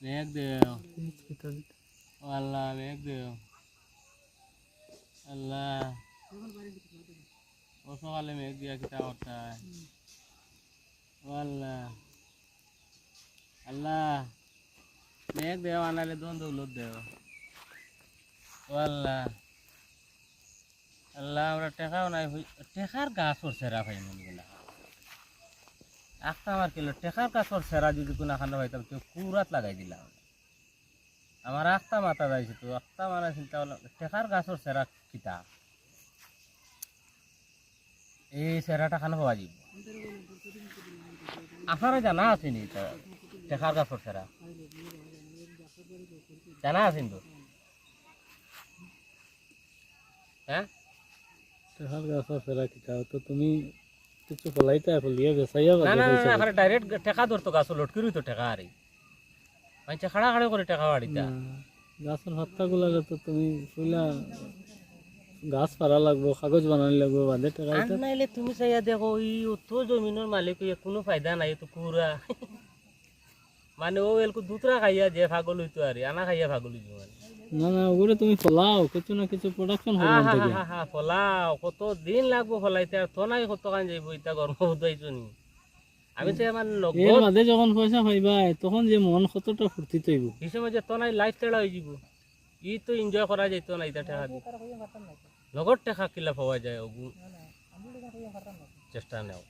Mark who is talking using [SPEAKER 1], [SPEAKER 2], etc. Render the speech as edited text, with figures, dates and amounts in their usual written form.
[SPEAKER 1] মেঘ দেও আল্লাহ, মেঘ দেও আল্লাহ। ও সকালে মেঘ দিয়া কিতা করতায় আল্লাহ। আল্লাহ মেঘ দেও, আনালে দন দৌলত দেও আল্লাহ। আল্লাহ আমরা টেকাও নাই, টেকার গাছর সেরা পাই মনে না একটা আমার কিলো টেকার গাছর সেরা যদি কোনো খানো পাইতাম তো কুড়াত লাগাই দিলাম। আমার একটা মাথা যাইছে তো একটা মানে চিন্তা করলাম টেকার গাছর সেরা কিতা এই সেরাটা খানো পাওয়া যাব। আপনারা জানা আসেনি তো টেকার গাছর সেরা জানা আছেন তো? হ্যাঁ
[SPEAKER 2] টেকার গাছর সেরা কিতা তো তুমি কিছু ফলাইতে ফলিয়ে বেসাইয়া
[SPEAKER 1] না না না, এখানে ডাইরেক্ট টেকা ধরতো গাছ লটকির তো টেকা আরে মানে খাড়া খাড়া করে টেকা বাড়িতা
[SPEAKER 2] গাছের হত্যাগুলো তো তুমি ফুলা গাছ পারা লাগবো, কাগজ বানানি লাগবো, বাঁধে টেকাইতে
[SPEAKER 1] নাইলে তুমি চাইয়া দেখো ই তো জমিনের মালিক কোনো ফায়দা নাই তো পুরা মানে ও এলকু দুতরা খাইয়া যে পাগল হইতো আরে আনা খাইয়া পাগল হইতো মানে।
[SPEAKER 2] না না ওগুলো তুমি ফলাও, কিছু না কিছু প্রোডাকশন হবে ওখান থেকে।
[SPEAKER 1] ফলাও কত দিন লাগবো ফলাইতে, আর তো নাই কত কান যাইব ইটা গরম বুঝাইছো নি। আমি চাই আমার
[SPEAKER 2] এর বাদে যখন পয়সা পাইবা তখন যে মন কতটা ফুর্তি তৈব
[SPEAKER 1] এই সময় যে তো নাই লাইফ তেড়া হয়ে যাব। ই তো এনজয় করা যাইতো না এটা টাকা দিয়ে লগত টাকা কিলা পাওয়া যায় চেষ্টা নেও।